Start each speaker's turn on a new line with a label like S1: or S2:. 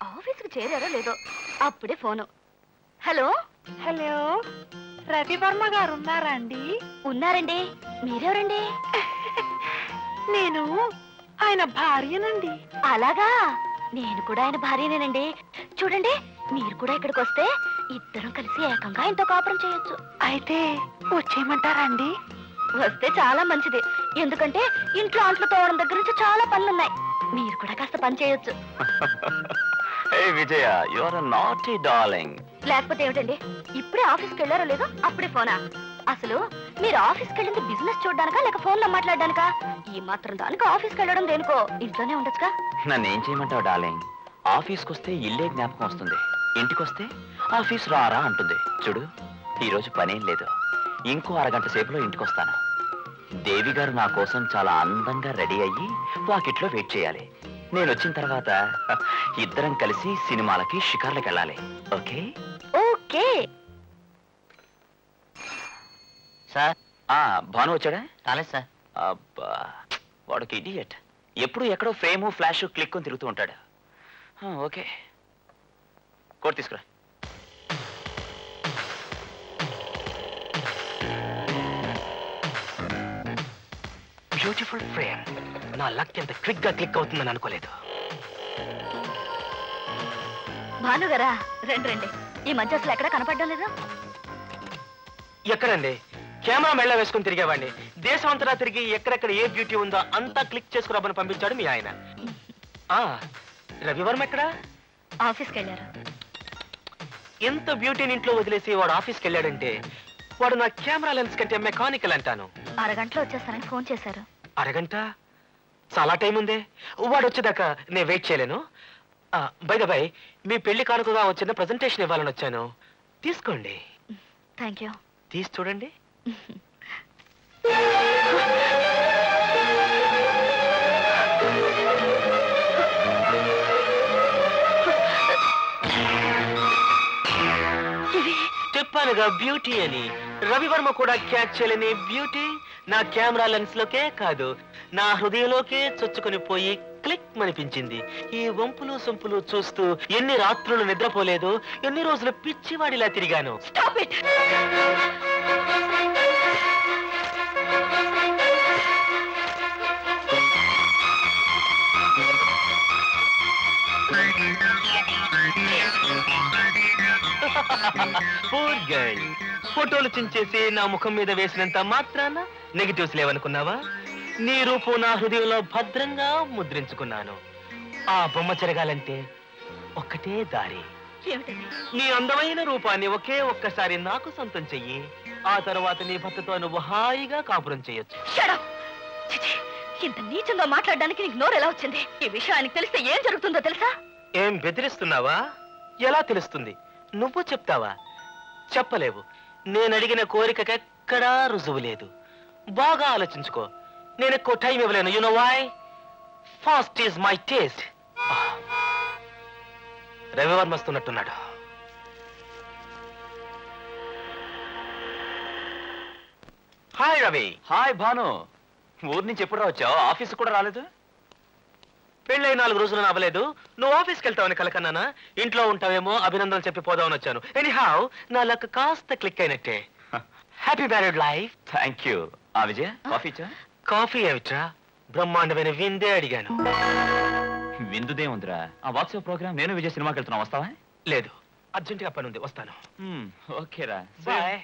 S1: ఆఫీస్కి చేరారో లేదో అప్పుడే ఫోను. హలో
S2: హలో, రవివర్మ గారు ఉన్నారా అండి?
S1: ఉన్నారండి. మీరెవరండి?
S2: నేను ఆయన భార్యనండి.
S1: అలాగా, నేను కూడా ఆయన భార్యనేనండి. చూడండి, మీరు కూడా ఇక్కడికి వస్తే ఇద్దరం కలిసి ఏకంగా ఆయనతో కాపురం చేయొచ్చు.
S2: అయితే వచ్చేయమంటారా అండి?
S1: వస్తే చాలా మంచిది. ఎందుకంటే ఇంట్లో అంట్లు తోవడం దగ్గర నుంచి చాలా పనులున్నాయి. మీరు కూడా కాస్త పని చేయొచ్చు.
S3: విజయ, యు ఆర్ నాటీ డార్లింగ్.
S1: లేకపోతే ఏమిటండి, ఇప్పుడే ఆఫీస్కి వెళ్ళారో లేదో అప్పుడే ఫోనా? అసలు మీరు ఆఫీస్కి వెళ్ళింది బిజినెస్ చూడడానికా లేక ఫోన్లో మాట్లాడడానికా? ఈ మాత్రం దానికి ఆఫీస్కి వెళ్ళడం దేనికో, ఇంట్లోనే ఉండొచ్చుగా.
S3: నన్ను ఏం చేయమంటావు డార్లింగ్? ఆఫీస్కి వస్తే ఇల్లే జ్ఞాపకం వస్తుంది, ఇంటికొస్తే ఆఫీస్ రారా అంటుంది. చూడు, ఈరోజు పనేం లేదు, ఇంకో అరగంట సేపులో ఇంటికొస్తాను. దేవి గారు నా కోసం చాలా అందంగా రెడీ అయ్యి వాకిట్లో వెయిట్ చేయాలి. నేను వచ్చిన తర్వాత ఇద్దరం కలిసి సినిమాలకి షికార్లకు వెళ్ళాలి. ఓకే?
S1: Okay
S3: sir. భాను వచ్చాడా?
S4: రాలేదు సార్.
S3: అబ్బా, వాడికి ఇడియట్. ఎప్పుడు ఎక్కడో ఫ్రేము ఫ్లాష్ క్లిక్ అని తిరుగుతూ ఉంటాడు. ఓకే, కోట్ తీసుకురా.
S4: Beautiful frame. నా లక్ ఎంత క్విక్ గా క్లిక్ అవుతుందని అనుకోలేదు.
S1: భానుగారా, రండి రండి. ఈ మధ్య అసలు ఎక్కడ కనపడడం లేదు.
S4: ఎక్కడండి? కెమెరా మెళ్ళ వేసుకుని తిరిగేవాడిని. దేశం అంతటా తిరిగి ఎక్కడెక్కడ ఏ బ్యూటీ ఉందో అంతా క్లిక్ చేసుకురాబని పంపించాడు మీ ఆయన. రవివర్మ ఎక్కడా?
S1: ఆఫీస్కి వెళ్ళారు.
S4: ఎంత బ్యూటీని ఇంట్లో వదిలేసి వాడు ఆఫీస్కి వెళ్ళాడంటే వాడు నా కెమెరా లెన్స్ కంటే మెకానికల్ అంటాను.
S1: అరగంటలో వచ్చేస్తానని ఫోన్ చేశారు.
S4: అరగంట? చాలా టైం ఉందే. వాడు వచ్చేదాకా నేను వెయిట్ చేయలేను. బై ద బై, మీ పెళ్లి కానుకగా వచ్చిన ప్రెజెంటేషన్ ఇవ్వాలని వచ్చాను. తీసుకోండి.
S1: Thank you.
S4: తీసి చూడండి. చెప్పానుగా బ్యూటీ అని. రవివర్మ కూడా క్యాచ్ చేయలేని బ్యూటీ నా కెమెరా లెన్స్ లోకే కాదు, నా హృదయంలోకే చొచ్చుకొని పోయి క్లిక్ మనిపించింది. ఈ వంపులు సొంపులు చూస్తూ ఎన్ని రాత్రులు నిద్రపోలేదు, ఎన్ని రోజులు పిచ్చివాడిలా తిరిగాను.
S1: Stop it!
S4: Poor girl. ఫోటోలు చించేసి నా ముఖం మీద వేసినంత మాత్రాన నెగిటివ్స్ లేవనుకున్నావా? నీ రూపం నా హృదయంలో భద్రంగా ముద్రించుకున్నాను. ఆ బొమ్మ చెరగాలంటే ఒక్కటే దారి.
S1: ఏమిటది?
S4: నీ అందమైన రూపాన్ని ఒకే ఒక్కసారి నాకు సొంతం చెయ్యి. ఆ తర్వాత నీ భర్తతో నువ్వు హాయిగా కాపురం చేయొచ్చు.
S1: Shut up! చిచి, ఇంత నీచంగా మాట్లాడడానికి నీకు నోరు ఎలా వచ్చింది? ఈ విషయం ఆయనకు తెలిస్తే ఏం జరుగుతుందో తెలుసా?
S4: ఏం బెదిరిస్తున్నావా? ఎలా తెలుస్తుంది? నువ్వు చెప్తావా? చెప్పలేవు. నేను అడిగిన కోరికకెక్కడా రుజువు లేదు. బాగా ఆలోచించుకో. నేను ఎక్కువ టైం ఇవ్వలేను. You know why? Fast is my taste. Ravi Varma వస్తున్నట్టున్నాడు. హాయ్ రవి.
S3: హాయ్ భాను, ఊరు నుంచి ఎప్పుడు వచ్చావు? ఆఫీస్ కూడా రాలేదు.
S4: పెళ్ళై 4 రోజులు అవ్వలేదు. నువ్వు ఆఫీస్కి వెళ్తావని కలకన్నానా? ఇంట్లో ఉంటావేమో అభినందనలు చెప్పి పోదామని వచ్చాను. ఎనీహౌ, నా లక్ కాస్త క్లిక్ అయినట్టే. Happy married life.
S3: Thank you. Vijaya, coffee చా?
S4: కాఫీ ఏమిట్రా? బ్రహ్మాండమైన విందే అడిగాను.
S3: విందుదే ఉందిరా. ఆ వాట్సాప్ ప్రోగ్రామ్ నేను విజయ్ సినిమాకి వెళ్తున్నా, వస్తావా?
S4: లేదు, అర్జెంటుగా పని ఉంది, వస్తాను.
S3: ఓకేరా,
S4: బాయ్.